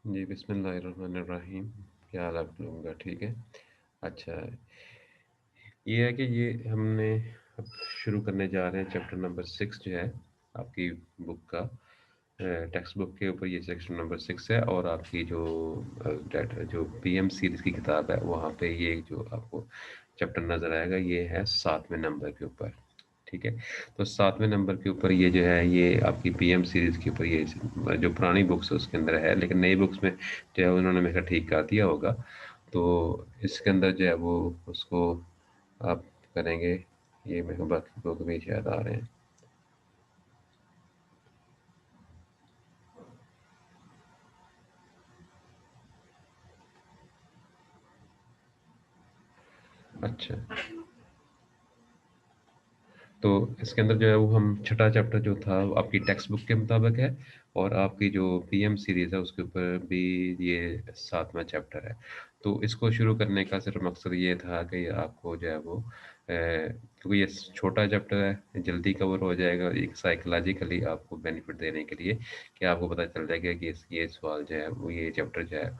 जी, बिस्मिल्लाहिर्रहमानिर्रहीम। क्या हाल है आप लोगों का? ठीक है? अच्छा, ये है कि ये हमने अब शुरू करने जा रहे हैं चैप्टर नंबर 6 जो है आपकी बुक का। टेक्स्ट बुक के ऊपर ये सेक्शन नंबर 6 है और आपकी जो डाटा जो पीएम सीरीज़ की किताब है, वहाँ पे ये जो आपको चैप्टर नज़र आएगा, ये है 7वें नंबर के ऊपर। ठीक है? तो 7वें नंबर के ऊपर ये जो है, ये आपकी पीएम सीरीज़ के ऊपर ये जो पुरानी बुक्स है उसके अंदर है, लेकिन नई बुक्स में जो है उन्होंने मेरे ख्याल ठीक कर दिया होगा। तो इसके अंदर जो है वो उसको आप करेंगे। ये मेरे को बाकी बुक भी शायद आ रहे हैं। अच्छा, तो इसके अंदर जो है वो हम छठा चैप्टर जो था वो आपकी टेक्स्ट बुक के मुताबिक है और आपकी जो पीएम सीरीज़ है उसके ऊपर भी ये 7वां चैप्टर है। तो इसको शुरू करने का सिर्फ मकसद ये था कि आपको जो है वो क्योंकि ये छोटा चैप्टर है, जल्दी कवर हो जाएगा, एक साइकोलॉजिकली आपको बेनिफिट देने के लिए कि आपको पता चल जाएगा कि ये सवाल जो है वो ये चैप्टर जो है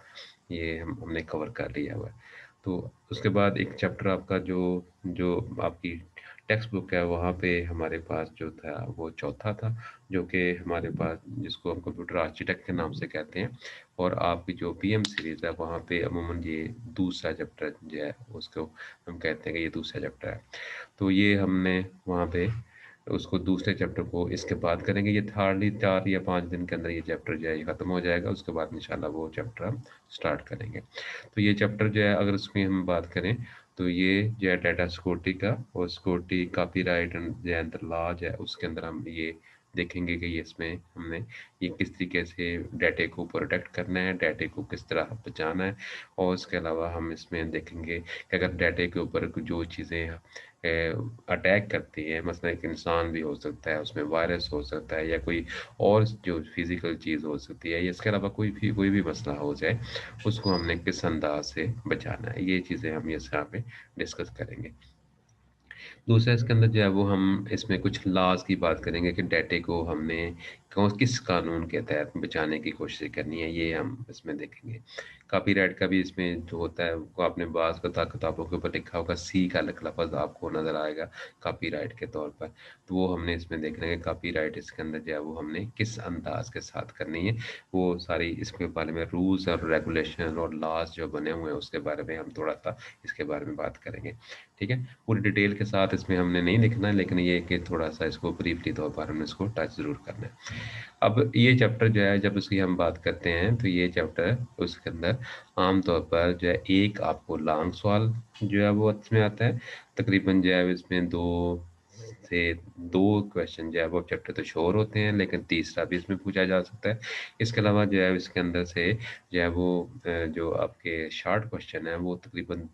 ये हमने कवर कर लिया हुआ है। तो उसके बाद एक चैप्टर आपका जो जो आपकी टेक्स्ट बुक है, वहाँ पे हमारे पास जो था वो चौथा था, जो कि हमारे पास जिसको हम कंप्यूटर आर्किटेक्ट के नाम से कहते हैं। और आपकी जो पीएम सीरीज़ है वहाँ पे अमूमन ये दूसरा चैप्टर जो है उसको हम कहते हैं कि ये दूसरा चैप्टर है। तो ये हमने वहाँ पे उसको दूसरे चैप्टर को इसके बाद करेंगे। ये हार्डली 4 या 5 दिन के अंदर ये चैप्टर जो है ये ख़त्म हो जाएगा। उसके बाद इंशाल्लाह वो चैप्टर हम स्टार्ट करेंगे। तो ये चैप्टर जो है अगर उसमें हम बात करें तो ये जो है डाटा सिक्योरिटी का और सिक्योरिटी कॉपीराइट एंड जो है लॉ जो है उसके अंदर हम ये देखेंगे कि ये इसमें हमने ये किस तरीके से डाटे को प्रोटेक्ट करना है, डाटे को किस तरह बचाना है। और उसके अलावा हम इसमें देखेंगे कि अगर डाटे के ऊपर जो चीज़ें अटैक करती है, मसलन एक इंसान भी हो सकता है, उसमें वायरस हो सकता है या कोई और जो फिज़िकल चीज़ हो सकती है या इसके अलावा कोई भी मसला हो जाए, उसको हमने किस अंदाज से बचाना है, ये चीज़ें हम इस यहाँ पे डिस्कस करेंगे। दूसरा इसके अंदर जो है वो हम इसमें कुछ लॉज़ की बात करेंगे कि डाटे को हमने कौन किस कानून के तहत बचाने की कोशिश करनी है, ये हम इसमें देखेंगे। कॉपीराइट का भी इसमें जो होता है वो आपने बाज़ किताबों के ऊपर लिखा होगा, सी का लफ़्ज़ आपको नज़र आएगा कॉपीराइट के तौर पर। तो वो हमने इसमें देखना है कि कॉपीराइट इसके अंदर जो है वो हमने किस अंदाज़ के साथ करनी है। वो सारी इसके बारे में रूल्स और रेगुलेशन और लॉज़ जो बने हुए हैं उसके बारे में हम थोड़ा-सा इसके बारे में बात करेंगे। ठीक है? पूरी डिटेल के साथ इसमें हमने नहीं लिखना है, लेकिन ये है कि थोड़ा-सा इसको ब्रीफली तौर पर हमने इसको टच ज़रूर करना है। अब ये चैप्टर जो है जब उसकी हम बात करते हैं तो ये चैप्टर उसके अंदर आम तौर पर जो है एक आपको लॉन्ग सवाल जो है वो इसमें आता है। तकरीबन जो है इसमें 2 से 2 क्वेश्चन जो है वो चैप्टर तो श्योर होते हैं, लेकिन तीसरा भी इसमें पूछा जा सकता है। इसके अलावा जो है इसके अंदर से जो है वो जो आपके शॉर्ट क्वेश्चन है वो तकरीबन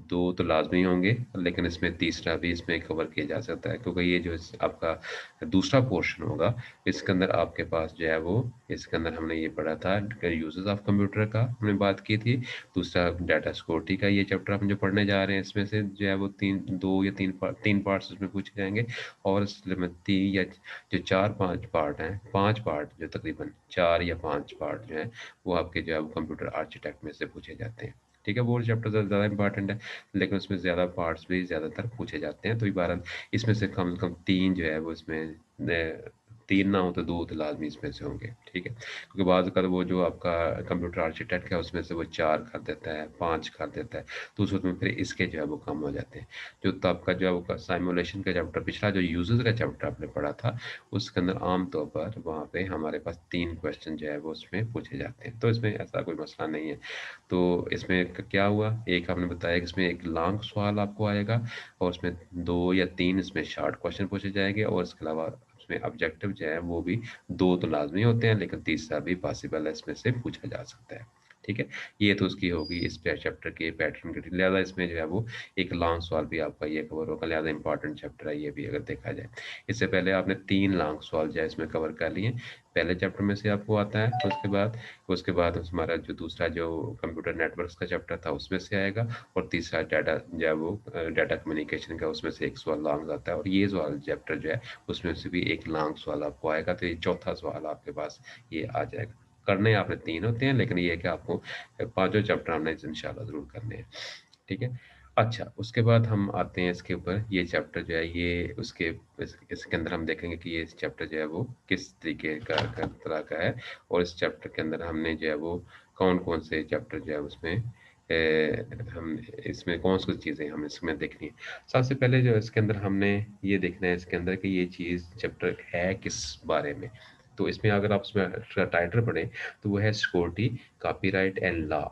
2 तो लाज़मी होंगे, लेकिन इसमें तीसरा भी इसमें कवर किया जा सकता है क्योंकि ये जो आपका दूसरा पोर्शन होगा, इसके अंदर आपके पास जो है वो इसके अंदर हमने ये पढ़ा था यूज़ेस ऑफ कंप्यूटर का हमने बात की थी। दूसरा डाटा सिक्योरिटी का ये चैप्टर हम जो पढ़ने जा रहे हैं, इसमें से जो है वो 2 या 3 पार्ट्स इसमें पूछे जाएँगे और इसमें 3 या जो 4-5 पार्ट हैं, 5 पार्ट जो तकरीबन 4 या 5 पार्ट जो हैं, वो आपके जो है वो कंप्यूटर आर्किटेक्ट में से पूछे जाते हैं। ठीक है? वो चैप्टर ज़्यादा इम्पोर्टेंट है, लेकिन उसमें ज़्यादा पार्ट्स भी ज़्यादातर पूछे जाते हैं। तो बहरहाल इसमें से कम से कम 3 जो है वो इसमें 3 ना हो तो 2 तो लाज़मी इसमें से होंगे, ठीक है? क्योंकि बाज़ अक़ल वो जो आपका कंप्यूटर आर्किटेक्ट है उसमें से वो 4 कर देता है, 5 कर देता है, तो उस उसमें फिर इसके जो है वो कम हो जाते हैं। जो तो आपका जो है वो सिमुलेशन का चैप्टर पिछला जो यूज़र्स का चैप्टर आपने पढ़ा था, उसके अंदर आम तौर पर वहाँ पे हमारे पास 3 क्वेश्चन जो है वो उसमें पूछे जाते हैं, तो इसमें ऐसा कोई मसला नहीं है। तो इसमें क्या हुआ, एक आपने बताया कि इसमें एक लॉन्ग सवाल आपको आएगा और उसमें 2 या 3 इसमें शॉर्ट क्वेश्चन पूछे जाएँगे और इसके अलावा उसमें ऑब्जेक्टिव जो है वो भी 2 तो लाज़मी होते हैं, लेकिन तीसरा भी पॉसिबल है इसमें से पूछा जा सकता है। ठीक है? ये तो उसकी होगी इस चैप्टर के पैटर्न की, लिहाज़ा इसमें जो है वो एक लॉन्ग सवाल भी आपका ये कवर होगा, लिहाज़ा इम्पोर्टेंट चैप्टर है ये भी अगर देखा जाए। इससे पहले आपने 3 लॉन्ग सवाल जो है इसमें कवर कर लिए। पहले चैप्टर में से आपको आता है, उसके बाद हमारा जो दूसरा जो कंप्यूटर नेटवर्क्स का चैप्टर था उसमें से आएगा और तीसरा डाटा जो है वो डाटा कम्युनिकेशन का उसमें से एक सवाल लॉन्ग आता है और ये सवाल चैप्टर जो है उसमें से भी एक लॉन्ग सवाल आपको आएगा, तो ये चौथा सवाल आपके पास ये आ जाएगा। करने आपने 3 होते हैं, लेकिन ये है कि आपको पाँचों चैप्टर हमने इंशाल्लाह ज़रूर करने हैं। ठीक है? अच्छा, उसके बाद हम आते हैं इसके ऊपर, ये चैप्टर जो है ये उसके इसके अंदर हम देखेंगे कि ये चैप्टर जो है वो किस तरीके का तरह का है, और इस चैप्टर के अंदर हमने जो है वो कौन-कौन से चैप्टर जो है उसमें हम इसमें कौन-सी चीज़ें हमें इसमें देखनी है। सबसे पहले जो है इसके अंदर हमने ये देखना है इसके अंदर कि ये चीज़ चैप्टर है किस बारे में। तो इसमें अगर आप उसमें टाइटल पढ़ें, तो वो है सिक्योरिटी, कॉपीराइट एंड लॉ।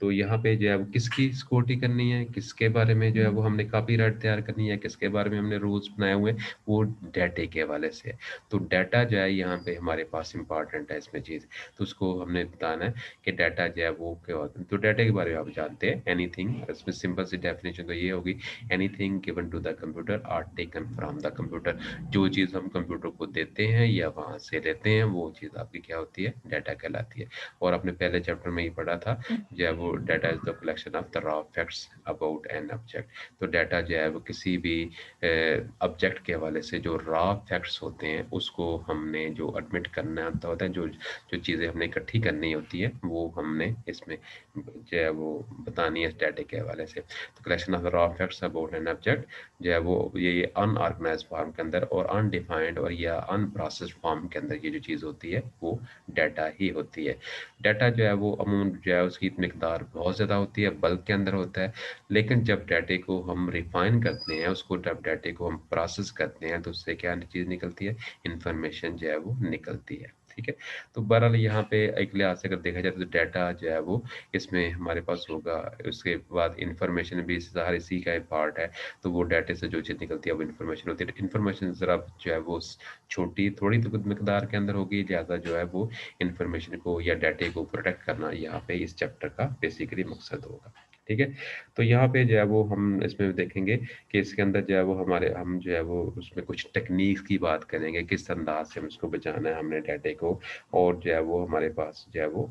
तो यहाँ पे जो है वो किसकी सिक्योरिटी करनी है, किसके बारे में जो है वो हमने कॉपीराइट तैयार करनी है, किसके बारे में हमने रूल्स बनाए हुए हैं, वो डाटे के हवाले से है। तो डाटा जो है यहाँ पे हमारे पास इम्पोर्टेंट है इसमें चीज़, तो उसको हमने बताना है कि डाटा जो है वो क्या होता है। तो डाटा के बारे में आप जानते हैं, एनीथिंग, इसमें सिंपल सी डेफिनेशन तो ये होगी, anything given to the computer or taken from the computer. जो चीज़ हम कंप्यूटर को देते हैं या वहाँ से लेते हैं, वो चीज़ आपकी क्या होती है, डाटा कहलाती है। और आपने पहले चैप्टर में ही पढ़ा था, जो है वो data is the collection of the raw facts about an object. तो डाटा जो है वो किसी भी ऑब्जेक्ट के हवाले से जो रॉ फैक्ट्स होते हैं उसको हमने जो एडमिट करना होता है, जो जो चीज़ें हमने इकट्ठी करनी होती है वो हमने इसमें जो है वो बतानी है इस डाटे के हवाले से। तो collection of the raw facts about an object जो है वो ये अनऑर्गेनाइज फॉर्म के अंदर और अनडिफाइंड और या अनप्रोसेस्ड फॉर्म के अंदर ये जो चीज़ होती है वो डाटा ही होती है। डाटा जो है वो अमूमन जो है उसकी मिकदार बहुत ज़्यादा होती है, बल्क के अंदर होता है। लेकिन जब डाटे को हम रिफाइन करते हैं, उसको जब डाटे को हम प्रोसेस करते हैं, तो उससे क्या चीज़ निकलती है, इंफॉर्मेशन जो है वो निकलती है। ठीक है? तो बहरहाल यहाँ पे एक लिहाज से अगर देखा जाए तो डाटा जो है वो इसमें हमारे पास होगा, उसके बाद इंफॉर्मेशन भी हर इसी का एक पार्ट है। तो वो डाटे से जो चीज़ निकलती है वो इंफॉर्मेशन होती है। इंफॉर्मेशन ज़रा जो है वो छोटी थोड़ी तो मिकदार के अंदर होगी, लिहाजा जो है वो इन्फॉर्मेशन को या डाटे को प्रोटेक्ट करना यहाँ पे इस चैप्टर का बेसिकली मकसद होगा। ठीक है? तो यहाँ पे जो है वो हम इसमें देखेंगे कि इसके अंदर जो है वो हम जो है वो उसमें कुछ टेक्नीक्स की बात करेंगे, किस अंदाज से हम इसको बचाना है हमने डाटे को, और जो है वो हमारे पास जो है वो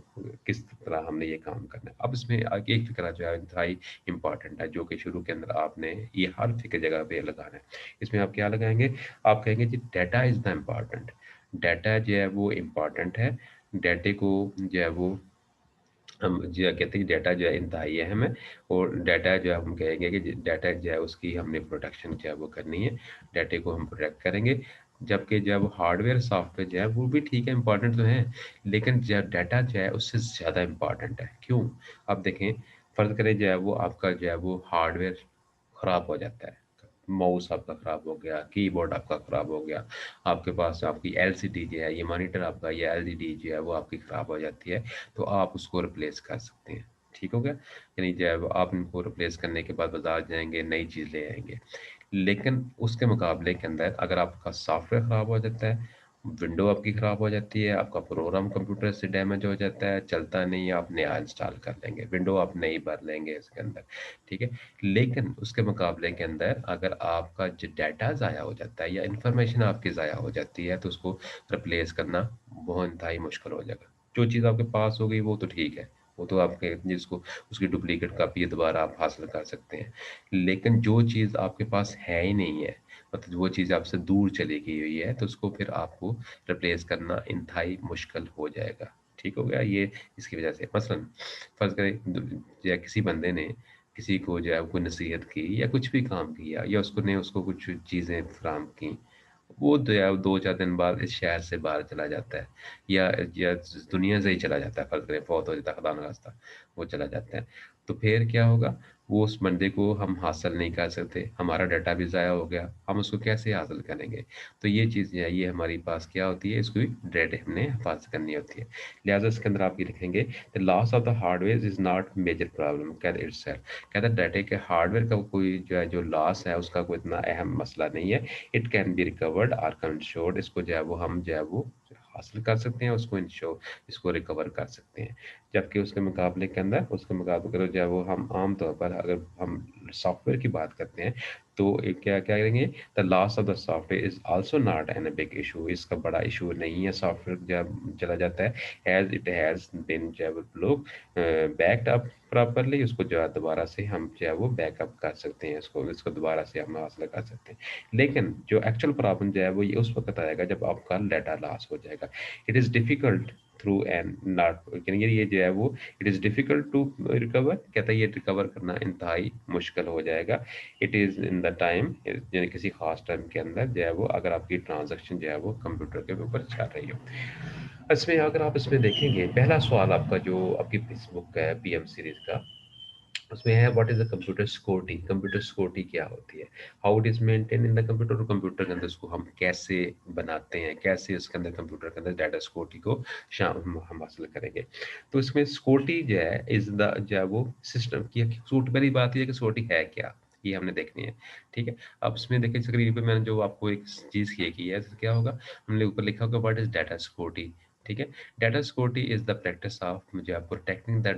किस तरह हमने ये काम करना है। अब इसमें आगे एक फ़िक्रा जो है इंतहाई इम्पोर्टेंट है, जो कि शुरू के अंदर आपने ये हर फ़िक्र जगह पे लगाना है। इसमें आप क्या लगाएँगे? आप कहेंगे जी data is the important. Data जो है वो इम्पोर्टेंट है। डाटे को जो है वो हम जो कहते हैं कि डाटा जो है इंतहाई अहम है, और डाटा जो है हम कहेंगे कि डाटा जो है उसकी हमने प्रोटेक्शन जो है वो करनी है, डाटे को हम प्रोटेक्ट करेंगे। जबकि जो है वो हार्डवेयर सॉफ्टवेयर जो है वो भी ठीक है, इंपॉर्टेंट तो है, लेकिन जो डाटा जो है उससे ज़्यादा इंपॉर्टेंट है। क्यों? आप देखें, फ़र्ज़ करें जो है वो आपका जो है वो हार्डवेयर ख़राब हो जाता है, माउस आपका ख़राब हो गया, कीबोर्ड आपका ख़राब हो गया, आपके पास आपकी एलसीडी जो है, ये मॉनिटर आपका, ये एलईडी जो है वो आपकी ख़राब हो जाती है, तो आप उसको रिप्लेस कर सकते हैं। ठीक हो गया? यानी जो है वो आप इनको रिप्लेस करने के बाद बाज़ार जाएँगे, नई चीज़ ले आएँगे। लेकिन उसके मुकाबले के अंदर अगर आपका सॉफ्टवेयर ख़राब हो जाता है, विंडो आपकी ख़राब हो जाती है, आपका प्रोग्राम कंप्यूटर से डैमेज हो जाता है, चलता नहीं है, आप नया इंस्टॉल कर लेंगे, विंडो आप नई भर लेंगे इसके अंदर, ठीक है? लेकिन उसके मुकाबले के अंदर अगर आपका जो डाटा ज़ाया हो जाता है या इन्फॉर्मेशन आपकी ज़ाया हो जाती है, तो उसको रिप्लेस करना बहुत इंतहाई मुश्किल हो जाएगा। जो चीज़ आपके पास हो गई वो तो ठीक है, वो तो आपके जिसको उसकी डुप्लीकेट कॉपी दोबारा आप हासिल कर सकते हैं। लेकिन जो चीज़ आपके पास है ही नहीं है, मतलब वो चीज़ आपसे दूर चली गई हुई है, तो उसको फिर आपको रिप्लेस करना इंतहाई मुश्किल हो जाएगा। ठीक हो गया? ये इसकी वजह से मसलन फ़र्ज़ करें या किसी बंदे ने किसी को जो है कोई नसीहत की या कुछ भी काम किया या उसको कुछ चीज़ें फ़राहम की, वो जो है 2-4 दिन बाद इस शहर से बाहर चला जाता है, या इस दुनिया से ही चला जाता है, फ़र्ज़ करें फ़ौत हो जाता है, खुदा न खास्ता, वो चला जाता है। तो फिर क्या होगा? वो उस बंदे को हम हासिल नहीं कर सकते, हमारा डाटा भी ज़ाया हो गया, हम उसको कैसे हासिल करेंगे? तो ये चीज़ जो है ये हमारे पास क्या होती है, इसको डाटा हमने हिफाज़त करनी होती है। लिहाज़ा इसके अंदर आप ये लिखेंगे, the loss of the hardware is not major problem कहते इटसेल्फ, कहता है डाटा के हार्डवेयर का कोई जो है जो लॉस है उसका कोई इतना अहम मसला नहीं है। इट कैन बी रिकवर्ड और कंट्रोल्ड, इसको जो है वो हम जो है वो हासिल कर सकते हैं, उसको इसको रिकवर कर सकते हैं। जबकि उसके मुकाबले करो जो है वो हम आम तौर पर अगर हम सॉफ्टवेयर की बात करते हैं, तो एक क्या क्या करेंगे, the loss of the software is also not an big issue, इसका बड़ा इश्यू नहीं है, सॉफ्टवेयर जब चला जाता है, एज़ इट हैज़ बीन जो है वो लोग बैक्ड अप प्रॉपर्ली, उसको जो है दोबारा से हम जो है वो बैकअप कर सकते हैं, इसको इसको दोबारा से हम हासिल कर सकते हैं। लेकिन जो एक्चुअल प्रॉब्लम जो है वो ये उस वक़्त आएगा जब आपका डाटा लॉस हो जाएगा। It is difficult through and not, यानी ये जो है वो it is difficult to recover, कहता है ये रिकवर करना इंतहाई मुश्किल हो जाएगा। It is in the time, यानी किसी खास टाइम के अंदर जो है वो अगर आपकी ट्रांजैक्शन जो है वो कंप्यूटर के ऊपर चल रही हो। इसमें अगर आप इसमें देखेंगे पहला सवाल आपका जो आपकी इस बुक का है पीएम सीरीज का, उसमें है what is the computer security, computer security क्या होती है, how it is maintain in the computer, और कंप्यूटर के अंदर इसको हम कैसे बनाते हैं, कैसे इसके अंदर कंप्यूटर के अंदर डाटा सिक्योरिटी को हम हासिल करेंगे। तो इसमें सिक्योरिटी जो है इज द जो है वो सिस्टम की सिक्योरिटी, पहली बात ये है कि सिक्योरिटी है क्या, ये हमने देखनी है। ठीक है, अब इसमें देखिए स्क्रीन पे मैंने जो आपको एक चीज की है, तो क्या होगा, हमने ऊपर लिखा होगा व्हाट इज डाटा सिक्योरिटी। ठीक है, data security is the practice of जो है protecting the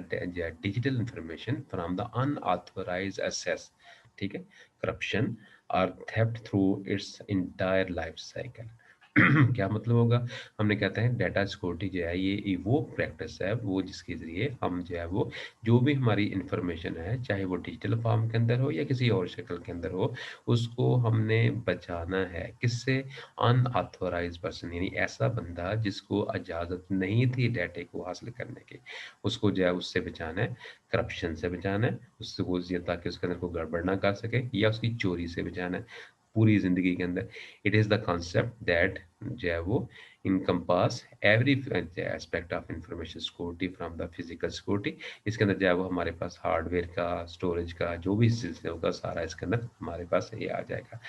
digital information from the unauthorized access, ठीक है, corruption or theft through its entire life cycle। क्या मतलब होगा, हमने कहते हैं डाटा सिक्योरिटी जो है ये वो प्रैक्टिस है वो जिसके जरिए हम जो है वो जो भी हमारी इंफॉर्मेशन है, चाहे वो डिजिटल फॉर्म के अंदर हो या किसी और शक्ल के अंदर हो, उसको हमने बचाना है किससे, अनऑथोराइज पर्सन, यानी ऐसा बंदा जिसको इजाज़त नहीं थी डाटे को हासिल करने की, उसको जो है उससे बचाना है, करप्शन से बचाना है, उससे वो ताकि उसके अंदर कोई गड़बड़ ना कर सके, या उसकी चोरी से बचाना है पूरी ज़िंदगी के अंदर। It is the concept that जो है वो encompass every aspect of information security from the physical security. इसके अंदर जो है वो हमारे पास हार्डवेयर का, स्टोरेज का, जो भी सिस्टम होगा सारा इसके अंदर हमारे पास ये आ जाएगा।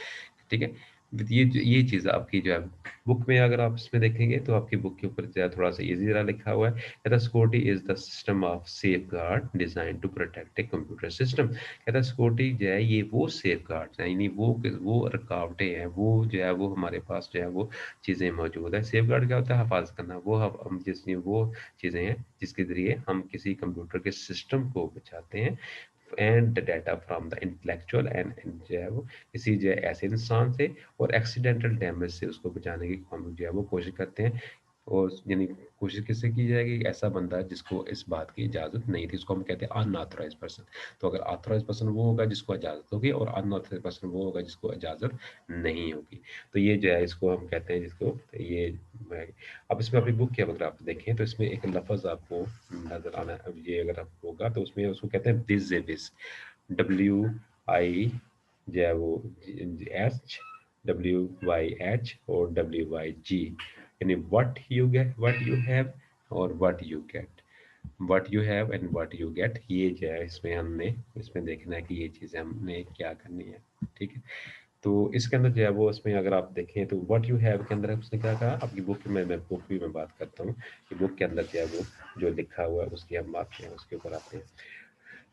ठीक है, ये चीज़ आपकी जो है बुक में अगर आप इसमें देखेंगे तो आपकी बुक के ऊपर जो है थोड़ा-सा ईज़ी ज़रा लिखा हुआ है, कहता है security is the system of safeguard design to protect a computer system. कहता है सिक्योरिटी जो है ये वो सेफगार्ड्स हैं, यानी वो रुकावटें हैं, वो जो है वो हमारे पास जो है वो चीज़ें मौजूद है। सेफगार्ड क्या होता है, हिफाज़त करना, वो हम जिसमें वो चीज़ें हैं जिसके ज़रिए हम किसी कंप्यूटर के सिस्टम को बचाते हैं and the data from the intellectual and जो है वो किसी जो है ऐसे इंसान से और एक्सीडेंटल डैमेज से उसको बचाने की हम जो है वो कोशिश करते हैं। और यानी कोशिश किससे की जाएगी, ऐसा बंदा जिसको इस बात की इजाज़त नहीं थी, उसको हम कहते हैं अनऑथराइज्ड पर्सन। तो अगर ऑथराइज्ड पर्सन वो होगा जिसको इजाज़त होगी, और अनऑथराइज्ड पर्सन वो होगा जिसको इजाज़त नहीं होगी। तो ये जो है इसको हम कहते हैं जिसको तो ये अब इसमें अपनी बुक की अगर आप देखें तो इसमें एक लफ्ज़ आपको नज़र आना, अब ये अगर आप होगा तो उसमें उसको कहते हैं विज़, डब्ल्यू आई जो है वो एच डब्ल्यू वाई एच और डब्ल्यू वाई जी, यानी व्हाट यू हैव और what you get, what you have and what you get, ये जो है इसमें हमने इसमें देखना है कि ये चीज़ें हमने क्या करनी है। ठीक है, तो इसके अंदर जो है वो इसमें अगर आप देखें तो व्हाट यू हैव के अंदर उसने क्या कहा, आपकी बुक में मैं बुक भी मैं बात करता हूँ कि बुक के अंदर जो है वो जो लिखा हुआ है उसकी हम बात करें, उसके ऊपर आते हैं।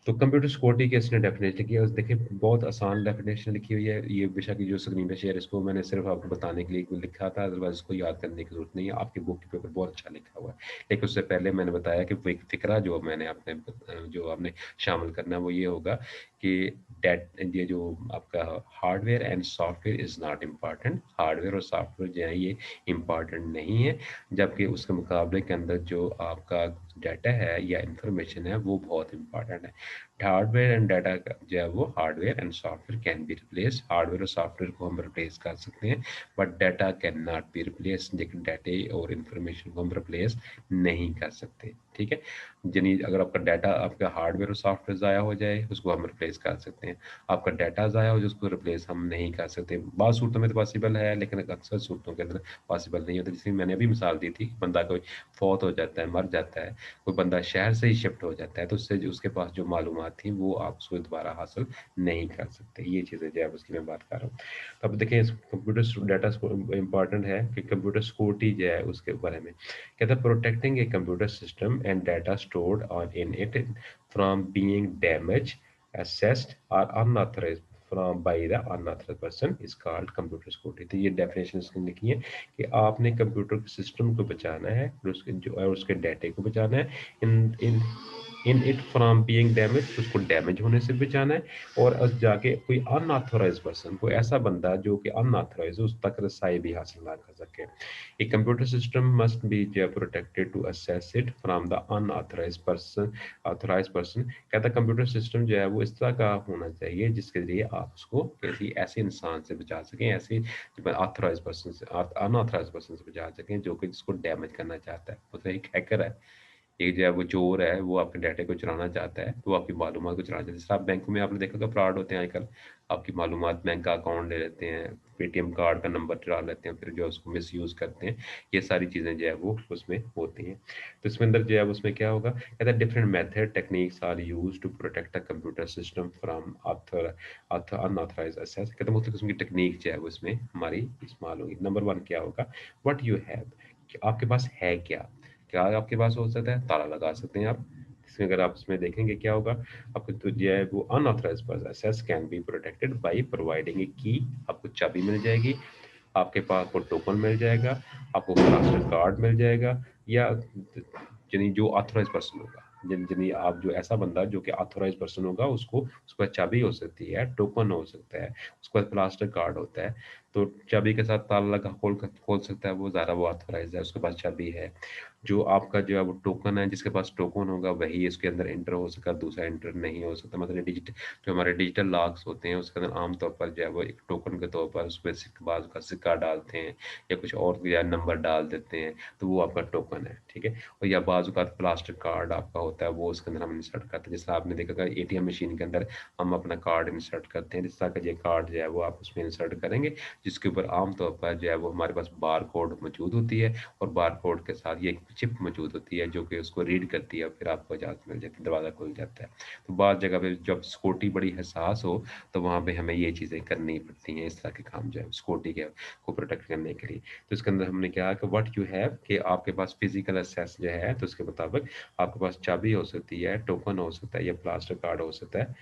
तो कंप्यूटर सिक्योरिटी की इसने डेफिनेशन लिखी है, उस देखिए बहुत आसान डेफिनेशन लिखी हुई है, ये बेशक ये जो स्क्रीन पे शेयर इसको मैंने सिर्फ आपको बताने के लिए लिखा था, अदरवाइज इसको याद करने की जरूरत नहीं है, आपकी बुक के पेपर बहुत अच्छा लिखा हुआ है। लेकिन उससे पहले मैंने बताया कि वो एक फिक्रा जो मैंने अपने जो आपने शामिल करना है वो ये होगा कि डेट ये जो आपका hardware and software is not important, hardware और सॉफ्टवेयर जो है ये इम्पॉर्टेंट नहीं है, जबकि उसके मुकाबले के अंदर जो आपका डाटा है या इंफॉर्मेशन है वो बहुत इंपॉर्टेंट है। हार्डवेयर एंड डाटा जो है वो hardware and software can be replace, hardware और सॉफ्टवेयर को हम रिप्लेस कर सकते हैं, but data can not be replace, लेकिन डाटे और इंफॉर्मेशन को हम रिप्लेस नहीं कर सकते। ठीक है, यानी अगर आपका डाटा आपका हार्डवेयर और सॉफ्टवेयर ज़ाया हो जाए उसको हम रिप्लेस कर सकते हैं, आपका डाटा ज़ाया हो जाए उसको रिप्लेस हम नहीं कर सकते। बाद सूरतों में तो पॉसिबल है लेकिन अक्सर सूरतों के अंदर पॉसिबल नहीं होता, जैसे मैंने अभी मिसाल दी थी, बंदा कोई फौत हो जाता है, मर जाता है, कोई बंदा शहर से ही शिफ्ट हो जाता है, तो उससे जो उसके पास जो मालूमात थी वो आप उसको दोबारा हासिल नहीं कर सकते। ये चीज़ें जो है उसकी मैं बात कर रहा हूँ। तो अब देखें कंप्यूटर डाटा इंपॉर्टेंट है कि कंप्यूटर सिक्योरिटी जो है उसके बारे में कहता है protecting A computer system and data stored on in it from being damage accessed or unauthorized from by the unauthorized person is called computer security। तो ये डेफिनेशन इसकी लिखी है कि आपने कंप्यूटर सिस्टम को बचाना है और उसके जो और उसके डाटे को बचाना है in in in it from being damage, उसको डैमेज होने से बचाना है। और अस जाके कोई अनऑथराइज्ड पर्सन, कोई ऐसा बंदा जो कि अनऑथराइज्ड, उस तक रसाई भी हासिल ना कर सके। A computer system must be protected to assess it from the unauthorized person, authorized person। कहता कंप्यूटर सिस्टम जो है वो इस तरह का होना चाहिए जिसके जरिए आप उसको किसी ऐसे इंसान से बचा सकें, ऐसे ऑथराइज पर्सन से, अनऑथराइज पर्सन से बचा सकें जो कि जिसको डैमेज करना चाहता है। मतलब एक हैकर है, एक जो है वो चोर है, वो आपके डाटा को चुराना चाहता है, तो आपकी मालूमात को चुराना चाहता है। जैसे आप बैंकों में आपने देखा होगा फ्रॉड होते हैं आजकल, आपकी मालूमात, बैंक का अकाउंट ले लेते हैं, पेटीएम कार्ड का नंबर चुरा लेते हैं, फिर जो है उसको मिसयूज़ करते हैं। ये सारी चीज़ें जो है वो उसमें होती हैं। तो इसमें अंदर जो है उसमें क्या होगा, कहता है different method techniques are used to protect the computer system from unauthorised access. कहते हैं मुख्तलिफ किस्म की टेक्निक जो है वो इसमें हमारी इस्तेमाल होगी। नंबर 1 क्या होगा, व्हाट यू हैव, कि आपके पास है क्या। क्या आपके पास हो सकता है, ताला लगा सकते हैं आप। इसमें अगर आप इसमें देखेंगे क्या होगा, आपको तो जो है वो unauthorised process can be protected by providing a key, आपको चाबी मिल जाएगी, आपके पास वो टोकन मिल जाएगा, आपको मास्टर कार्ड मिल जाएगा, या यानी जो ऑथराइज पर्सन होगा, जिन जिन्हें आप, जो ऐसा बंदा जो कि ऑथराइज पर्सन होगा, उसको उसके पास चाबी हो सकती है, टोकन हो सकता है, उसके पास प्लास्टर कार्ड होता है। तो चाबी के साथ ताला लगा खोल सकता है वो, ज़्यादा वो ऑथराइज है, उसके पास चाबी है। जो आपका जो है वो टोकन है, जिसके पास टोकन होगा वही इसके अंदर एंटर हो सका, दूसरा एंटर नहीं हो सकता। मतलब डिजिटल, जो हमारे डिजिटल लॉक्स होते हैं उसके अंदर आमतौर पर जो है वो एक टोकन के तौर पर उसमें बाज़ का सिक्का डालते हैं, या कुछ और या नंबर डाल देते हैं, तो वो आपका टोकन है, ठीक है। और या बाज़ का प्लास्टिक कार्ड आपका होता है, वो उसके अंदर हम इंसर्ट करते हैं। जैसे आपने देखा होगा एटीएम मशीन के अंदर हम अपना कार्ड इंसर्ट करते हैं, जिस तरह का ये कार्ड जो है वो आप उसमें इंसर्ट करेंगे, जिसके ऊपर आमतौर पर जो है वो हमारे पास बार कोड मौजूद होती है, और बार कोड के साथ ये एक चिप मौजूद होती है जो कि उसको रीड करती है, फिर आपको इजाज़त मिल जाती है, दरवाज़ा खुल जाता है। तो बाद जगह पे जब सिक्योरिटी बड़ी हसास हो, तो वहाँ पे हमें ये चीज़ें करनी पड़ती हैं, इस तरह के काम जो है सिक्योरिटी के को प्रोटेक्ट करने के लिए। तो इसके अंदर हमने क्या कि व्हाट यू हैव, कि आपके पास फिजिकल एक्सेस जो है, तो उसके मुताबिक आपके पास चाबी हो सकती है, टोकन हो सकता है, या प्लास्टर कार्ड हो सकता है।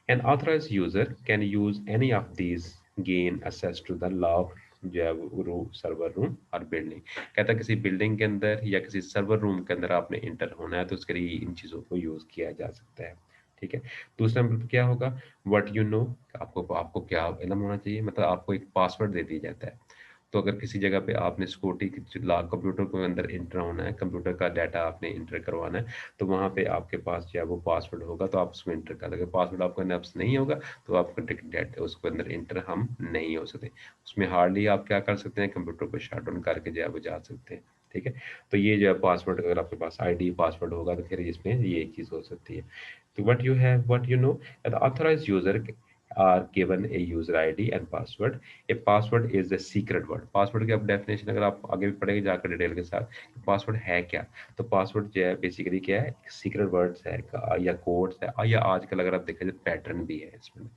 An authorized user can use any of these gain access to the log जो है वो सर्वर रूम और बिल्डिंग। कहता है किसी बिल्डिंग के अंदर या किसी सर्वर रूम के अंदर आपने इंटर होना है, तो उसके लिए इन चीज़ों को यूज़ किया जा सकता है, ठीक है। दूसरा नंबर पे क्या होगा, व्हाट यू नो, आपको आपको क्या इल्म होना चाहिए, मतलब आपको एक पासवर्ड दे दिया जाता है। तो अगर किसी जगह पे आपने सिक्योरिटी की कंप्यूटर के अंदर इंटर होना है, कंप्यूटर का डाटा आपने इंटर करवाना है, तो वहाँ पे आपके पास जो है वो पासवर्ड होगा, तो आप उसमें इंटर कर दोगे। पासवर्ड आपका नफ्स नहीं होगा, तो आपका डाटा उसके अंदर इंटर हम नहीं हो सकते। उसमें हार्डली आप क्या कर सकते हैं, कंप्यूटर को शट डाउन करके जो है वो जा सकते हैं, ठीक है। तो ये जो है पासवर्ड, अगर आपके पास आईडी पासवर्ड होगा तो फिर इसमें ये चीज़ हो सकती है। तो what you know, the authorised user are given a user ID and password. A password is a secret word। Password की आप डेफिनेशन अगर आप आगे भी पढ़ेंगे जाकर डिटेल के साथ, पासवर्ड है क्या, तो पासवर्ड जो है बेसिकली क्या है, सीक्रेट वर्ड्स है या कोड्स है, या आजकल अगर आप देखें तो पैटर्न भी है इसमें,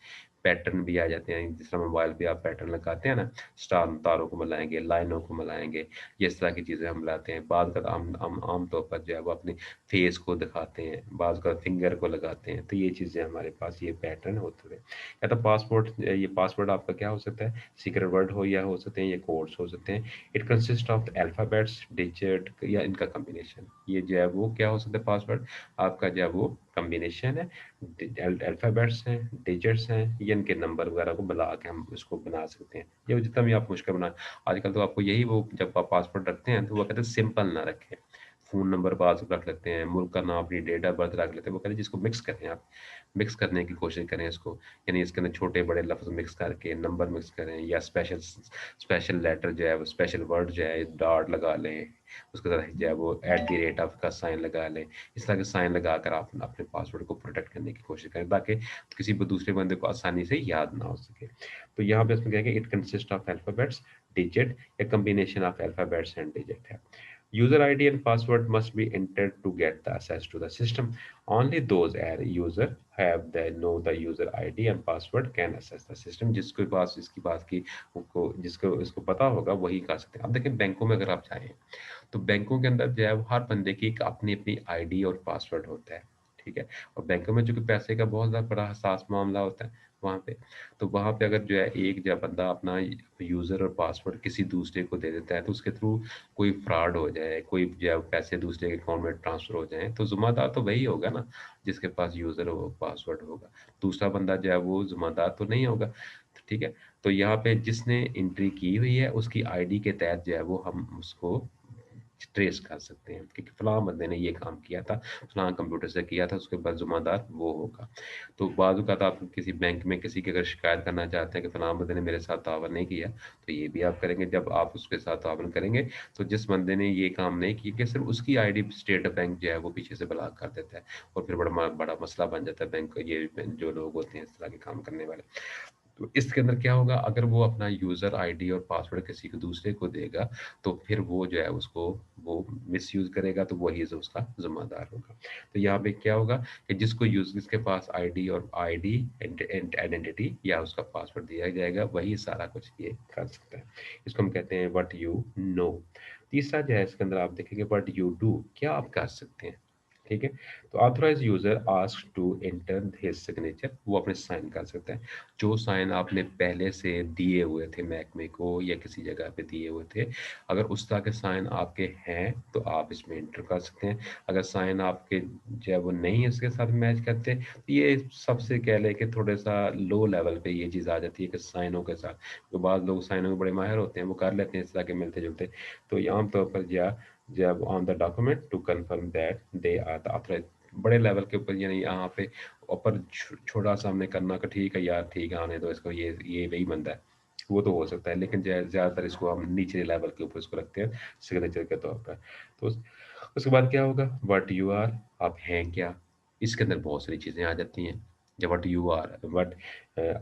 पैटर्न भी आ जाते हैं। जिस तरह मोबाइल पे आप पैटर्न लगाते हैं ना, स्टार तारों को मिलाएंगे, लाइनों को मिलाएंगे, ये इस तरह की चीज़ें हम लाते हैं। बाद का आम तौर पर जो है वो अपने फेस को दिखाते हैं, बाद का फिंगर को लगाते हैं, तो ये चीज़ें हमारे पास ये पैटर्न होते हैं। या तो पासपोर्ट, ये पासवर्ड आपका क्या हो सकता है, सीक्रेट वर्ड हो, या हो सकते हैं ये कोड्स हो सकते हैं। It consist of alphabets, digit, या इनका कॉम्बिनेशन। ये जो है वो क्या हो सकता है, पासवर्ड आपका जो है वो कॉम्बिनेशन है, अल्फ़ाबेट्स हैं, डिजिट्स हैं, या इनके नंबर वगैरह को मिला के हम इसको बना सकते हैं। ये जितना भी आप मुश्किल बना, आजकल तो आपको यही, वो जब आप पासवर्ड रखते हैं तो वो कहते हैं सिंपल ना रखें, फ़ोन नंबर पास रख लेते हैं, मुल्क का नाम, अपनी डेट ऑफ बर्थ रख लेते हैं। वो कहते हैं जिसको मिक्स करें आप, मिक्स करने की कोशिश करें इसको, यानी इसके अंदर छोटे-बड़े लफ्ज़ मिक्स करके नंबर मिक्स करें, या स्पेशल लेटर जो है वो, स्पेशल वर्ड जो है डॉट लगा लें, उसके साथ जो है वो एट द रेट ऑफ का साइन लगा लें। इस तरह के साइन लगाकर आप अपने पासवर्ड को प्रोटेक्ट करने की कोशिश करें, ताकि किसी भी दूसरे बंदे को आसानी से याद ना हो सके। तो यहाँ पे इसमें क्या है कि it consist of alphabets, digit, या combination of alphabets and digit है। User ID and password must be entered to get the access to the system. Only those user have the know the user ID and password can access the system। जिसके पास इसकी बात की, उसको जिसको इसको पता होगा वही कर सकते हैं। अब देखिए बैंकों में अगर आप जाएँ, तो बैंकों के अंदर जो है वो हर बंदे की एक अपनी-अपनी आईडी और पासवर्ड होता है, ठीक है? और बैंकों में चूँकि पैसे का बहुत ज़्यादा बड़ा हसास मामला होता है वहाँ पे, तो वहाँ पे अगर जो है एक जब बंदा अपना यूज़र और पासवर्ड किसी दूसरे को दे देता है, तो उसके थ्रू कोई फ्रॉड हो जाए, कोई जो है पैसे दूसरे के अकाउंट में ट्रांसफ़र हो जाएँ, तो ज़िम्मेदार तो वही होगा ना, जिसके पास यूज़र और पासवर्ड होगा। दूसरा बंदा जो है वो ज़िम्मेदार तो नहीं होगा, ठीक है? तो यहाँ पे जिसने एंट्री की हुई है, उसकी आईडी के तहत जो है वो हम उसको ट्रेस कर सकते हैं कि फलाँ बंदे ने ये काम किया था, फलाँ कंप्यूटर से किया था, उसके बाद ज़िम्मेदार वो होगा। तो बाज़ औक़ात आप किसी बैंक में किसी की अगर शिकायत करना चाहते हैं कि फलाँ बंदे ने मेरे साथ तावन नहीं किया, तो ये भी आप करेंगे। जब आप उसके साथ तावन करेंगे, तो जिस बंदे ने ये काम नहीं किया कि सिर्फ़ उसकी आईडी स्टेट बैंक जो है वो पीछे से ब्लॉक कर देता है और फिर बड़ा मसला बन जाता है बैंक ये जो लोग होते हैं इस तरह के काम करने वाले। तो इसके अंदर क्या होगा अगर वो अपना यूज़र आईडी और पासवर्ड किसी को दूसरे को देगा, तो फिर वो जो है उसको वो मिसयूज़ करेगा तो वही जो उसका ज़िम्मेदार होगा। तो यहाँ पे क्या होगा कि जिसके पास आईडी आइडेंटिटी या उसका पासवर्ड दिया जाएगा, वही सारा कुछ ये कर सकता है। इसको हम कहते हैं व्हाट यू नो। तीसरा जो है इसके अंदर आप देखेंगे व्हाट यू डू, क्या आप कर सकते हैं, ठीक है? तो authorised user asked to enter his signature, वो अपने साइन कर सकता है। जो साइन आपने पहले से दिए हुए थे महकमे को या किसी जगह पे दिए हुए थे, अगर उस तरह के साइन आपके हैं, तो आप इसमें एंटर कर सकते हैं। अगर साइन आपके जो है वो नहीं इसके साथ मैच करते, तो ये सबसे कह लें कि थोड़ा-सा लो लेवल पे ये चीज़ आ जाती है कि साइनों के साथ, तो बाद लोग साइनों में बड़े माहिर होते हैं, वो कर लेते हैं इस तरह के मिलते-जुलते। तो ये आम तौर पर जब on the document to confirm that they are the authorised, बड़े लेवल के ऊपर यानी यहाँ पे ऊपर छोटा-सा हमने करना कि ठीक है यार, ठीक है, आने दो इसको, ये वही बंदा है। वो तो हो सकता है, लेकिन ज़्यादातर इसको हम निचले लेवल के ऊपर इसको रखते हैं सिग्नेचर के तौर पर। तो उसके बाद क्या होगा? व्हाट यू आर, आप हैं क्या? इसके अंदर बहुत सारी चीज़ें आ जाती हैं। जब व्हाट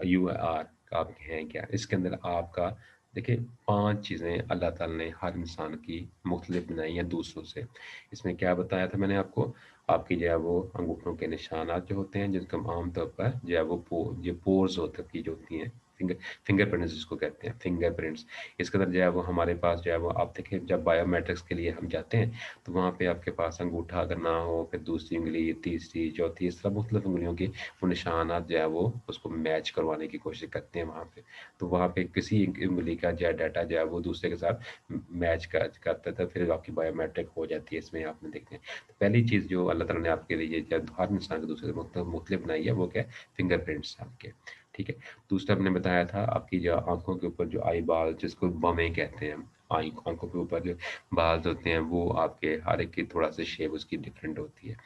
यू आर, आप हैं क्या? इसके अंदर आपका देखिए 5 चीज़ें अल्लाह ताला ने हर इंसान की मुख्तलिफ बनाई हैं दूसरों से। इसमें क्या बताया था मैंने आपको? आपकी जो है वो अंगूठों के निशानात जो होते हैं, जिनको हम आम तौर पर जो है वो पोर्स होते की जो होती हैं, फिंगर फिंगरप्रिंट्स जिसको कहते हैं, फिंगरप्रिंट्स। इसके अंदर जो है वो हमारे पास जो है वो आप देखिए जब बायोमेट्रिक्स के लिए हम जाते हैं, तो वहाँ पे आपके पास अंगूठा अगर ना हो, फिर दूसरी उँगली, तीसरी, चौथी, इस तरह मुख्तलिफ उँगलियों के वो निशानात जो है वो उसको मैच करवाने की कोशिश करते हैं वहाँ पे। तो वहाँ पे किसी एक उँगली का जो है डाटा जो है वो दूसरे के साथ मैच करता था, फिर आपकी बायोमेट्रिक हो जाती है, इसमें आपने देखते हैं। तो पहली चीज़ जो अल्लाह ताला ने आपके लिए जब हर इंसान को दूसरे से मुख्तलिफ बनाई है, वो क्या है? फिंगरप्रिंट्स आपके, ठीक है? दूसरा हमने बताया था आपकी जो आँखों के ऊपर जो आई बाल जिसको बमें कहते हैं हम, आँखों के ऊपर जो बाल होते हैं वो आपके हर एक की थोड़ा-सा शेप उसकी डिफरेंट होती है।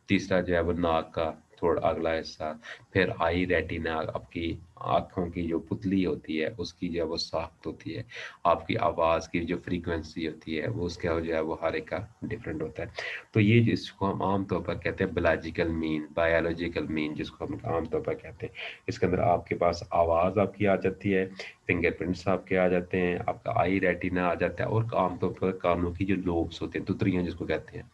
तीसरा जो है वो नाक का थोड़ा अगला हिस्सा, फिर आई रेटिना आपकी आँखों की जो पुतली होती है उसकी जो है वो साख्त होती है। आपकी आवाज़ की जो फ्रीक्वेंसी होती है वो उसका जो है वो हर एक का डिफरेंट होता है। तो ये जिसको हम आम तौर पर कहते हैं बायोलॉजिकल मीन जिसको हम आम तौर पर कहते हैं। इसके अंदर आपके पास आवाज़ आपकी आ जाती है, फिंगरप्रिंट्स आपके आ जाते हैं, आपका आई रेटिना आ जाता है और आम तौर पर कानों की जो लोब्स होते हैं, तुतरियाँ जिसको कहते हैं,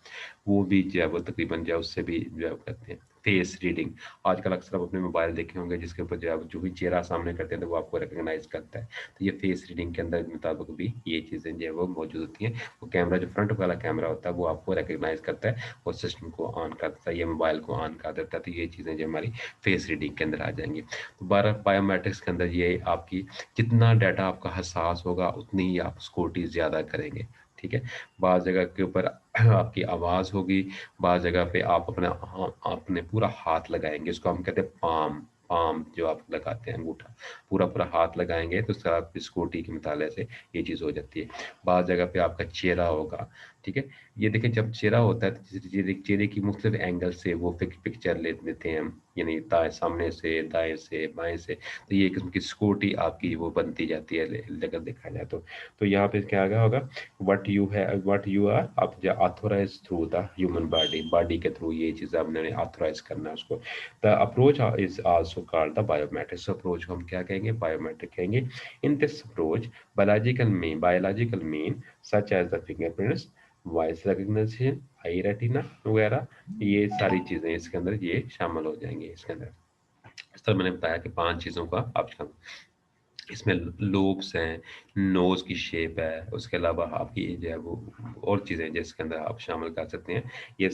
वो भी जो है वो तकरीबन जो है उससे भी जो है करते हैं। फेस रीडिंग, आजकल अक्सर आप अपने मोबाइल देखे होंगे जिसके ऊपर जो है जो भी चेहरा सामने करते हैं तो वो आपको रिकॉग्नाइज़ करता है। तो ये फेस रीडिंग के अंदर मुताबिक भी ये चीज़ें जो है वो मौजूद होती हैं। वो कैमरा जो फ्रंट वाला कैमरा होता है वो आपको रिकॉग्नाइज़ करता है और सिस्टम को ऑन करता है या मोबाइल को ऑन कर देता है। तो ये चीज़ें जो हमारी फेस रीडिंग के अंदर आ जाएँगी। तो बायोमेट्रिक्स के अंदर ये आपकी जितना डाटा आपका हसास होगा उतनी ही आप सिक्योरिटी ज़्यादा करेंगे, ठीक है? बाज़ जगह के ऊपर आपकी आवाज़ होगी, बाज़ जगह पे आप अपने पूरा हाथ लगाएँगे, इसको हम कहते हैं पाम पाम जो आप लगाते हैं अंगूठा, पूरा-पूरा हाथ लगाएँगे तो उससे आपकी सिक्योरिटी के मुताले से ये चीज़ हो जाती है। बाज़ जगह पे आपका चेहरा होगा, ठीक है? ये देखिए जब चेहरा होता है तो चेहरे की मुख्तलिफ एंगल से वो पिक्चर ले लेते हैं हम, यानी सामने से, दाएँ से, बाएँ से, तो ये एक किस्म की सिक्योरिटी आपकी वो बनती जाती है अगर देखा जाए तो। तो यहाँ पे क्या होगा व्हाट यू आर, आप जो authorise through the human body के थ्रू ये चीज़ आपने ऑथराइज करना है उसको। The approach is also called the biometrics approach को हम क्या कहेंगे? बायोमेट्रिक कहेंगे। In this approach biological mean such as the fingerprints, voice recognition, eye retina वगैरह, ये सारी चीज़ें इसके अंदर ये शामिल हो जाएंगी इसके अंदर। इस तरह मैंने बताया कि 5 चीज़ों का आप इसमें लोब्स हैं, नोज़ की शेप है, उसके अलावा आपकी जो है वो और चीज़ें जिसके अंदर आप शामिल कर सकते हैं। ये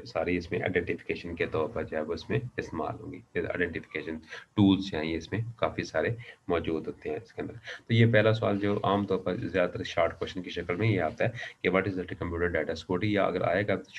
सारी इसमें आइडेंटिफिकेशन के तौर पर जो है वो इसमें इस्तेमाल होंगी। फिर आइडेंटिफिकेशन टूल्स हैं, ये इसमें काफ़ी सारे मौजूद होते हैं इसके अंदर। तो ये पहला सवाल जो आम तौर पर ज़्यादातर शॉर्ट क्वेश्चन की शक्ल में ये आता है कि what is the computer data security, या अगर आएगा तो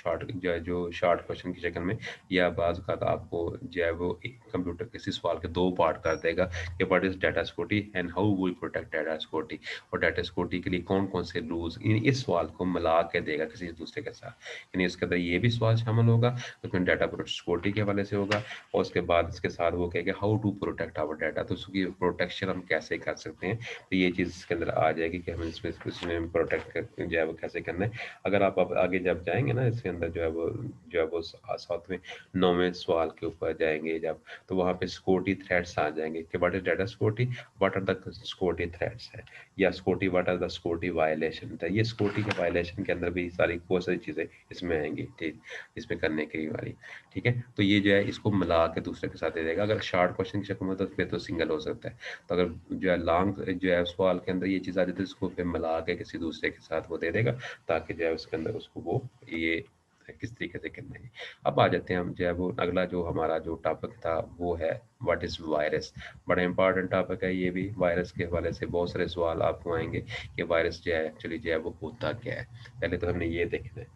शॉर्ट क्वेश्चन की शक्ल में, या बाज़ औक़ात आपको जो है वो एक कंप्यूटर किसी सवाल के 2 पार्ट कर देगा कि what is data security and how we protect data security, और डाटा सिक्योरिटी के लिए कौन-कौन से रूल्स, इस सवाल को मिला के देगा किसी दूसरे के साथ। यानी इसके अंदर ये भी सवाल शामिल होगा, उसमें डाटा सिक्योरिटी के हवाले से होगा, और उसके बाद इसके साथ वो कहेगा how to protect our data, तो उसकी प्रोटेक्शन हम कैसे कर सकते हैं। तो ये चीज़ इसके अंदर आ जाएगी कि हमें इसमें प्रोटेक्ट जो है वो कैसे करना है। अगर आप अब आगे जब जाएँगे ना इसके अंदर जो है वो 7वें 9वें सवाल के ऊपर जाएँगे जब, तो वहाँ पे सिक्योरिटी थ्रेट्स आ जाएँगे कि what is data security, what are the security threats है, या security what are the security violation है। ये सिक्योरिटी के वायलेशन के अंदर भी सारी बहुत सारी चीज़ें इसमें आएँगी, ठीक, इसमें करने की वाली, ठीक है? तो ये जो है इसको मिला के दूसरे के साथ दे देगा। अगर शॉर्ट क्वेश्चन की शक्ल में तो फिर तो सिंगल हो सकता है। तो अगर जो है लॉन्ग जो है सवाल के अंदर ये चीज़ आ जाती है, तो इसको फिर मिला के किसी दूसरे के साथ वो दे देगा, ताकि जो है उसके अंदर उसको वो ये किस तरीके से करना है। अब आ जाते हैं हम जो है वो अगला जो हमारा जो टॉपिक था वो है व्हाट इज़ वायरस। बड़ा इंपॉर्टेंट टॉपिक है ये भी। वायरस के हवाले से बहुत सारे सवाल आपको आएँगे कि वायरस जो है एक्चुअली जो है वो होता क्या है? पहले तो हमने ये देखना है।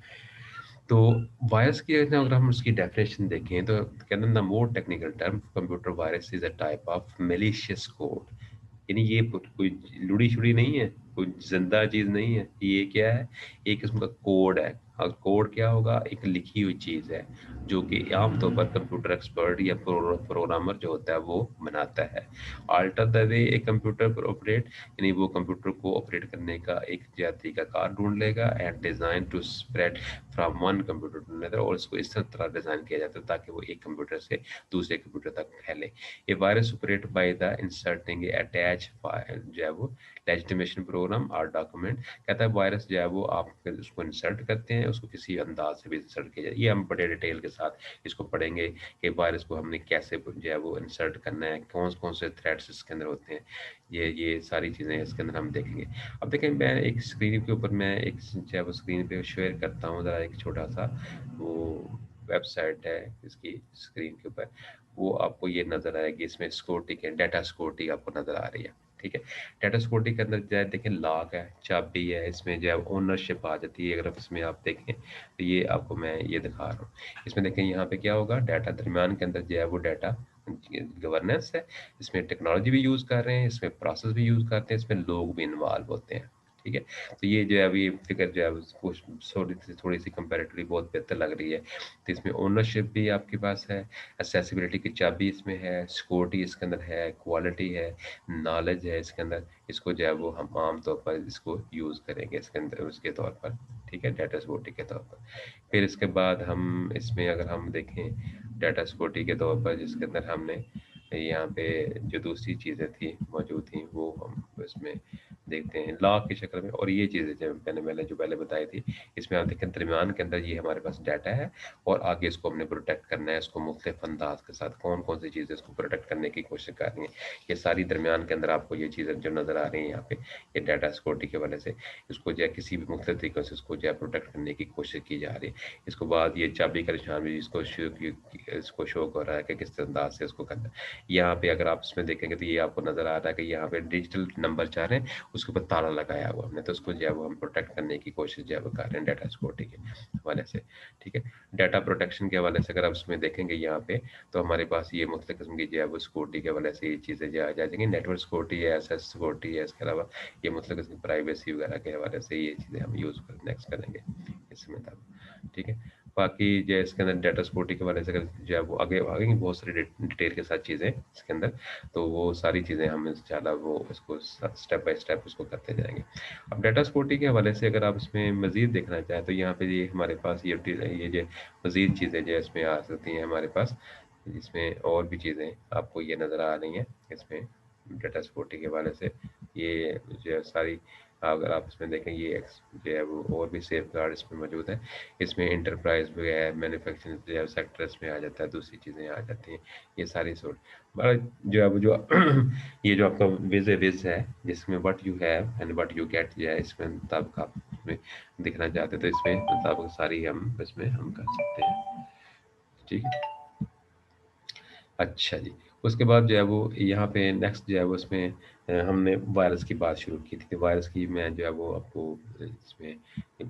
तो वायरस की अगर हम उसकी डेफिनेशन देखें तो कहते हैं the more technical term computer virus is a type of malicious code. यानी ये कोई लुड़ी-शुड़ी नहीं है, कोई ज़िंदा चीज़ नहीं है। ये क्या है? एक किस्म का कोड है, और कोड क्या होगा? एक लिखी हुई चीज़ है, जो कि आम तौर पर कंप्यूटर एक्सपर्ट या प्रोग्रामर जो होता है वो बनाता है। Alter the way a computer पर ऑपरेट, यानी वो कंप्यूटर को ऑपरेट करने का एक जो तरीकाकार ढूँढ लेगा, and design to spread from one computer to another, और उसको इस तरह डिज़ाइन किया जाता है ताकि वो एक कंप्यूटर से दूसरे कंप्यूटर तक फैले। A virus operate by the inserting a attach file जो है वो लेजिटिमेशन प्रोग्राम और डॉक्यूमेंट। कहता है वायरस जो है वो आप उसको इंसर्ट करते हैं, उसको किसी अंदाज से भी इंसर्ट किया जाए। ये हम बड़े डिटेल के साथ इसको पढ़ेंगे कि वायरस को हमने कैसे जो है वो इंसर्ट करना है, कौन-कौन से थ्रेड्स इसके अंदर होते हैं। ये सारी चीज़ें इसके अंदर हम देखेंगे। अब देखें, मैं एक स्क्रीन के ऊपर मैं एक जो है वो स्क्रीन पे शेयर करता हूँ ज़रा एक छोटा-सा वो वेबसाइट है इसकी स्क्रीन के ऊपर। वो आपको ये नज़र आएगी, इसमें सिक्योरिटी के डाटा सिक्योरिटी आपको नज़र आ रही है, ठीक है? डाटा सिक्योरिटी के अंदर जो है देखें लॉक है, चाबी है, इसमें जो है ओनरशिप आ जाती है। अगर आप इसमें आप देखें तो ये आपको मैं ये दिखा रहा हूँ। इसमें देखें यहाँ पे क्या होगा, डाटा दरमियान के अंदर जो है वो डाटा गवर्नेंस है। इसमें टेक्नोलॉजी भी यूज़ कर रहे हैं, इसमें प्रोसेस भी यूज़ करते हैं, इसमें लोग भी इन्वॉल्व होते हैं, ठीक है? तो ये जो है अभी फिगर जो है उसको थोड़ी-सी कंपैरेटिवली बहुत बेहतर लग रही है। तो इसमें ओनरशिप भी आपके पास है, एक्सेसिबिलिटी की चाबी इसमें है, सिक्योरिटी इसके अंदर है, क्वालिटी है, नॉलेज है इसके अंदर। इसको जो है वो हम आम तौर पर इसको यूज़ करेंगे इसके अंदर उसके तौर पर, ठीक है? डाटा सिक्योरिटी के तौर पर। फिर इसके बाद हम इसमें अगर हम देखें डाटा सिक्योरिटी के तौर पर जिसके अंदर हमने यहाँ पे जो दूसरी चीज़ें थी मौजूद थी वो हम इसमें देखते हैं लॉ की शक्ल में। और ये चीज़ें जो मैंने जो पहले बताई थी, इसमें आप देखें दरमियान के अंदर ये हमारे पास डाटा है, और आगे इसको हमने प्रोटेक्ट करना है, इसको मुख्तलिफ अंदाज के साथ कौन-कौन सी चीज़ें इसको प्रोटेक्ट करने की कोशिश कर रही हैं। ये सारी दरमियान के अंदर आपको ये चीज़ें जो नज़र आ रही हैं यहाँ पे, ये डाटा सिक्योरिटी की वजह से इसको जो है किसी भी मुख्तलिफ तरीकों से इसको जो है प्रोटेक्ट करने की कोशिश की जा रही है। इसके बाद ये चाबी का निशान भी इसको शो कर रहा है कि किस अंदाज से इसको करना है। यहाँ पे अगर आप इसमें देखेंगे तो ये आपको नज़र आ रहा है कि यहाँ पे डिजिटल नंबर 4 है, उसके ऊपर ताला लगाया हुआ हमने, तो उसको जो है वो हम प्रोटेक्ट करने की कोशिश जो है वो कर रहे हैं डाटा सिक्योरिटी के हवाले से, ठीक है? डाटा प्रोटेक्शन के हवाले से अगर आप इसमें देखेंगे यहाँ पे, तो हमारे पास ये मुख्तलिफ किस्म की जो है वो सिक्योरिटी के हवाले से ये चीज़ें जो आ जाएँगी। नेटवर्क सिक्योरिटी है, एसएस सिक्योरिटी है, इसके अलावा ये मुख्तलिफ किस्म की प्राइवेसी वगैरह के हवाले से ये चीज़ें हम यूज़ कर नेक्स्ट करेंगे इसमें तब, ठीक है? बाकी जो है इसके अंदर डाटा सिक्योरिटी के हवाले से अगर जो है वो आगे आगे बहुत सारी डिटेल के साथ चीज़ें इसके अंदर, तो वो सारी चीज़ें हम इंशाल्लाह वो इसको स्टेप बाय स्टेप उसको करते जाएँगे। अब डाटा सिक्योरिटी के हवाले से अगर आप इसमें मज़ीद देखना चाहें तो यहाँ पे ये हमारे पास ये जो मज़ीद चीज़ें जो है इसमें आ सकती हैं हमारे पास, इसमें और भी चीज़ें आपको ये नज़र आ रही हैं इसमें डाटा सिक्योरिटी के हवाले से। ये जो है सारी अगर आप इसमें देखें ये जो है वो और भी सेफ गार्ड इसमें मौजूद है। इसमें इंटरप्राइज भी है, मैन्युफैक्चरिंग जो है सेक्टर्स में आ जाता है, दूसरी चीज़ें आ जाती हैं, ये सारी सॉर्ट। बट जो है वो जो ये जो आपका विज है, जिसमें what you have and what you get जो है, इसमें मुताबिक आप इसमें दिखना चाहते हैं तो इसमें मुताबिक सारी हम इसमें हम कर सकते हैं। ठीक है। अच्छा जी। उसके बाद जो है वो यहाँ पे नेक्स्ट जो है वो इसमें हमने वायरस की बात शुरू की थी। वायरस की मैं जो है वो आपको इसमें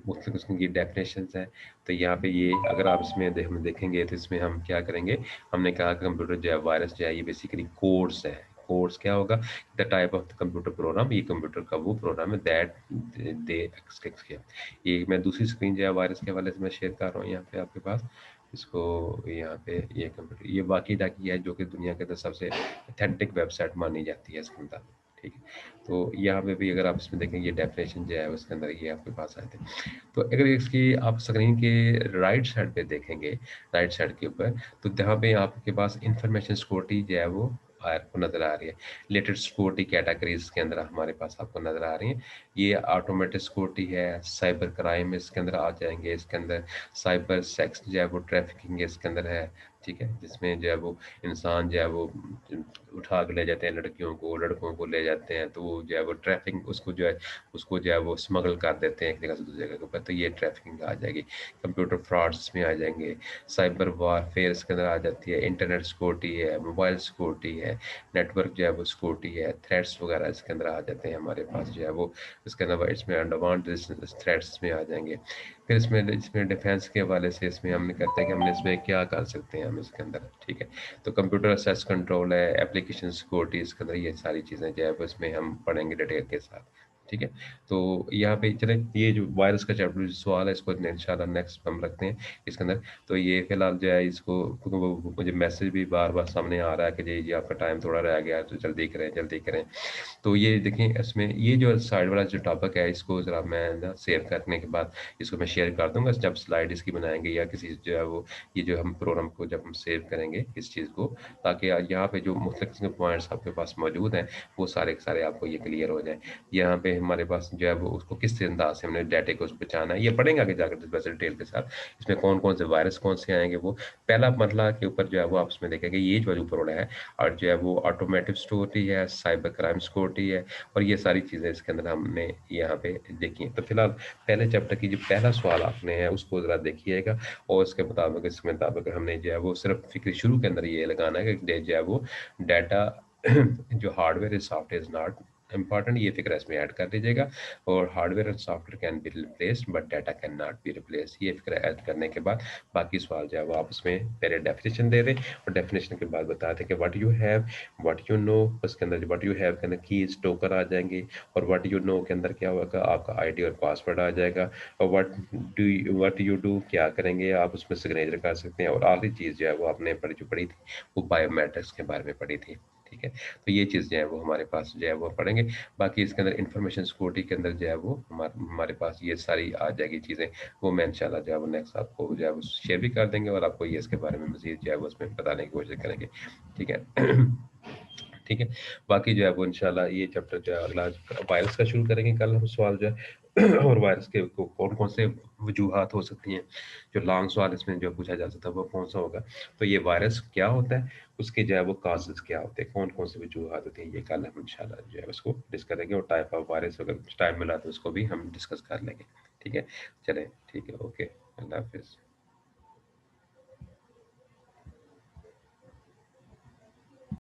मुख्तलिफ किस्म की डेफिनेशंस हैं। तो यहाँ पे ये अगर आप इसमें हम देखेंगे तो इसमें हम क्या करेंगे, हमने कहा कि कंप्यूटर जो है वायरस जो है ये बेसिकली कोड्स है। कोड्स क्या होगा, the type of the computer program, ये कंप्यूटर का वो प्रोग्राम है दैट दे एक्सट्रैक्ट किया। ये मैं दूसरी स्क्रीन जो है वायरस के हवाले से मैं शेयर कर रहा हूँ यहाँ पे आपके पास। इसको यहाँ पे ये कंप्यूटर ये वाकी टाकी है जो कि दुनिया के अंदर सबसे अथेंटिक वेबसाइट मानी जाती है इसके मुताबिक। ठीक है। तो यहाँ पे भी अगर आप इसमें देखें ये डेफिनेशन जो है उसके अंदर ये आपके पास आए थे। तो अगर इसकी आप स्क्रीन के राइट साइड पे देखेंगे, राइट साइड के ऊपर, तो जहाँ पे आपके पास इंफॉर्मेशन सिक्योरिटी जो है वो आपको नजर आ रही है। लेटेस्ट सिक्योरिटी कैटेगरीज के अंदर हमारे पास आपको नजर आ रही है। ये ऑटोमेटिक सिक्योरिटी है, साइबर क्राइम इसके अंदर आ जाएंगे, इसके अंदर साइबर सेक्स जो है वो ट्रैफिकिंग इसके अंदर है। ठीक है। जिसमें जो है वो इंसान जो है वो उठा के ले जाते हैं लड़कियों को, लड़कों को ले जाते हैं, तो वो जो है वो ट्रैफिकिंग उसको जो है वो स्मगल कर देते हैं एक जगह से दूसरी जगह के ऊपर, तो ये ट्रैफिकिंग आ जाएगी। कंप्यूटर फ्रॉड्स में आ जाएंगे, साइबर वारफेयर इसके अंदर आ जाती है, इंटरनेट सिक्योरिटी है, मोबाइल सिक्योरिटी है, नेटवर्क जो है वो सिक्योरिटी है, थ्रेट्स वगैरह इसके अंदर आ जाते हैं हमारे पास जो है वो। इसके अलावा इसमें एडवांस थ्रेट्स में आ जाएंगे। फिर इसमें इसमें डिफेंस के हवाले से इसमें हमने कहते हैं कि हमने इसमें क्या कर सकते हैं हम इसके अंदर। ठीक है। तो कंप्यूटर असेस कंट्रोल है, एप्लीकेशन सिक्योरिटी इसके अंदर, ये सारी चीज़ें जो है वो इसमें हम पढ़ेंगे डिटेल के साथ। ठीक है। तो यहाँ पे चले, ये जो वायरस का चैप्टर जो सवाल है इसको इंशाल्लाह नेक्स्ट हम रखते हैं इसके अंदर। तो ये फिलहाल जो है इसको, क्योंकि मुझे मैसेज भी बार बार सामने आ रहा है कि जी आपका टाइम थोड़ा रह गया है तो जल्दी करें जल्दी करें। तो ये देखें, इसमें ये जो साइड वाला जो टॉपिक है इसको ज़रा मैं ना सेव करने के बाद इसको मैं शेयर कर दूंगा जब स्लाइड इसकी बनाएंगे, या किसी जो है वो ये जो हम प्रोग्राम को जब हम सेव करेंगे इस चीज़ को, ताकि यहाँ पे जो मुख्तलिफ किस्म के पॉइंट्स आपके पास मौजूद हैं वो सारे के सारे आपको ये क्लियर हो जाए। यहाँ पे हमारे पास जो है वो उसको किस अंदाज से हमने डाटे को बचाना है ये पढ़ेंगे आगे जाकर वैसे डिटेल के साथ। इसमें कौन कौन से वायरस कौन से आएंगे, वो पहला मरला के ऊपर जो है वो आप उसमें देखेंगे ये जो ऊपर वाला है, और जो है वो ऑटोमेटिव सिक्योरिटी है, साइबर क्राइम सिक्योरिटी है, और ये सारी चीज़ें इसके अंदर हमने यहाँ पे देखी हैं। तो फिलहाल पहले चैप्टर की जो पहला सवाल आपने है उसको ज़रा देखिएगा, और उसके मुताबिक इसके मुताबिक हमने जो है वो सिर्फ फिक्र शुरू के अंदर ये लगाना है कि जो है वो डाटा जो hardware is software is not important, ये फिक्र इसमें ऐड कर दीजिएगा। और hardware and software can be replaced but data can not be replace, ये फिक्र ऐड करने के बाद बाकी सवाल जो है वो आप उसमें पहले डेफिनेशन दे दें, और डेफिनेशन के बाद बता दें कि what you have, what you know, उसके अंदर व्हाट यू हैव के अंदर कीज टोकन आ जाएंगे, और व्हाट यू नो के अंदर क्या होगा, आपका आईडी और पासवर्ड आ जाएगा, और व्हाट यू डू क्या करेंगे आप उसमें सिग्नेचर कर सकते हैं, और आखिरी चीज़ जो है वो आपने पढ़ी थी वो बायोमेट्रिक्स के बारे में पढ़ी थी। ठीक है। तो ये चीज़ जो है वो हमारे पास जो है वो पढ़ेंगे। बाकी इसके अंदर इंफॉर्मेशन सिक्योरिटी के अंदर जो है वो हमारे पास ये सारी आ जाएगी चीज़ें, वो मैं इंशाल्लाह जो है वो नेक्स्ट आपको जो है वो शेयर भी कर देंगे, और आपको ये इसके बारे में मज़ीद जो है वो उसमें बताने की कोशिश करेंगे। ठीक है। ठीक है। बाकी जो है वो इंशाल्लाह ये चैप्टर जो है अगला वायरस का शुरू करेंगे कल हम सवाल जो है और वायरस के कौन कौन से वजूहात हो सकती हैं, जो लॉन्ग सवाल इसमें जो पूछा जा सकता है वो कौन सा होगा। तो ये वायरस क्या होता है, उसके जो है वो काजेज क्या होते हैं, कौन कौन से वजूहात होते हैं, ये कल हम इंशाल्लाह जो है उसको डिस्कस करेंगे, और टाइप ऑफ वायरस अगर टाइम मिला तो उसको भी हम डिस्कस कर लेंगे। ठीक है। चलें, ठीक है, ओके, अल्लाह हाफिज़।